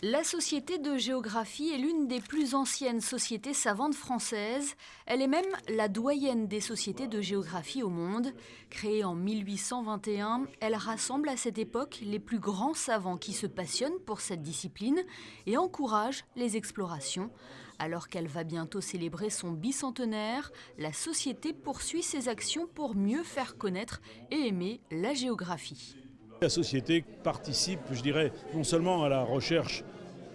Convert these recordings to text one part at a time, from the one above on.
La Société de géographie est l'une des plus anciennes sociétés savantes françaises. Elle est même la doyenne des sociétés de géographie au monde. Créée en 1821, elle rassemble à cette époque les plus grands savants qui se passionnent pour cette discipline et encourage les explorations. Alors qu'elle va bientôt célébrer son bicentenaire, la société poursuit ses actions pour mieux faire connaître et aimer la géographie. La société participe, je dirais, non seulement à la recherche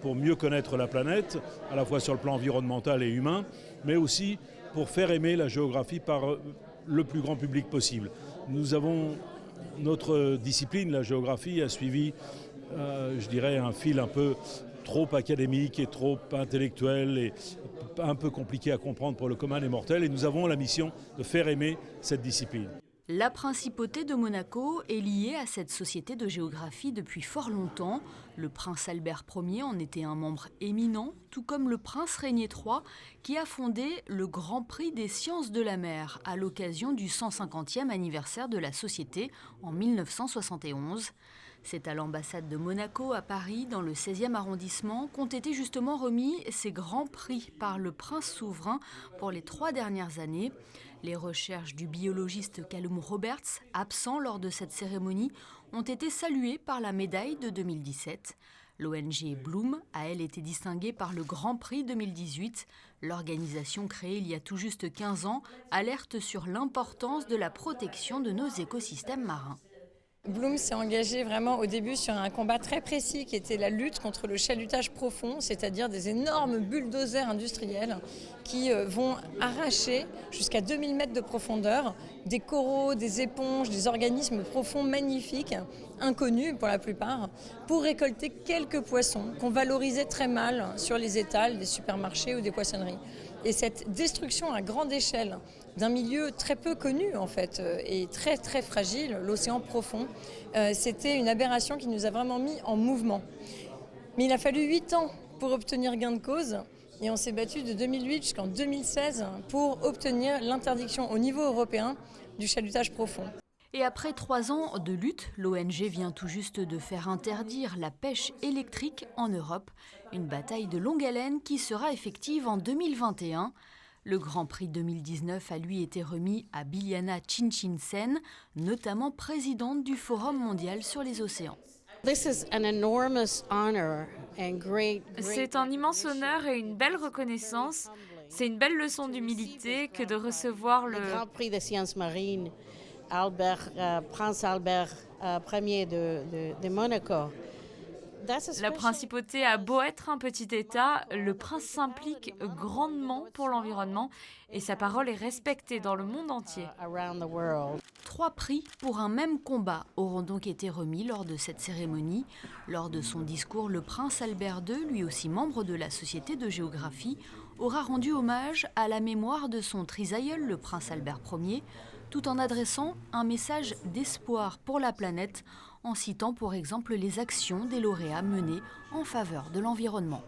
pour mieux connaître la planète, à la fois sur le plan environnemental et humain, mais aussi pour faire aimer la géographie par le plus grand public possible. Notre discipline, la géographie, a suivi, je dirais, un fil un peu trop académique et trop intellectuel et un peu compliqué à comprendre pour le commun des mortels. Et nous avons la mission de faire aimer cette discipline. La principauté de Monaco est liée à cette société de géographie depuis fort longtemps. Le prince Albert Ier en était un membre éminent, tout comme le prince Régnier III, qui a fondé le Grand Prix des sciences de la mer à l'occasion du 150e anniversaire de la société en 1971. C'est à l'ambassade de Monaco à Paris, dans le 16e arrondissement, qu'ont été justement remis ces grands prix par le prince souverain pour les 3 dernières années. Les recherches du biologiste Callum Roberts, absent lors de cette cérémonie, ont été saluées par la médaille de 2017. L'ONG Bloom a, elle, été distinguée par le Grand Prix 2018. L'organisation créée il y a tout juste 15 ans alerte sur l'importance de la protection de nos écosystèmes marins. Bloom s'est engagé vraiment au début sur un combat très précis qui était la lutte contre le chalutage profond, c'est-à-dire des énormes bulldozers industriels qui vont arracher jusqu'à 2000 mètres de profondeur des coraux, des éponges, des organismes profonds magnifiques, inconnus pour la plupart, pour récolter quelques poissons qu'on valorisait très mal sur les étals des supermarchés ou des poissonneries. Et cette destruction à grande échelle d'un milieu très peu connu en fait et très très fragile, l'océan profond, c'était une aberration qui nous a vraiment mis en mouvement. Mais il a fallu 8 ans pour obtenir gain de cause et on s'est battu de 2008 jusqu'en 2016 pour obtenir l'interdiction au niveau européen du chalutage profond. Et après 3 ans de lutte, l'ONG vient tout juste de faire interdire la pêche électrique en Europe. Une bataille de longue haleine qui sera effective en 2021. Le Grand Prix 2019 a lui été remis à Biljana Cincin-Sen, notamment présidente du Forum mondial sur les océans. C'est un immense honneur et une belle reconnaissance. C'est une belle leçon d'humilité que de recevoir le Grand Prix des sciences marines. Prince Albert Ier de Monaco. La principauté a beau être un petit État, le prince s'implique grandement pour l'environnement et sa parole est respectée dans le monde entier. 3 prix pour un même combat auront donc été remis lors de cette cérémonie. Lors de son discours, le prince Albert II, lui aussi membre de la Société de géographie, aura rendu hommage à la mémoire de son trisaïeul, le prince Albert Ier, tout en adressant un message d'espoir pour la planète, en citant pour exemple les actions des lauréats menées en faveur de l'environnement.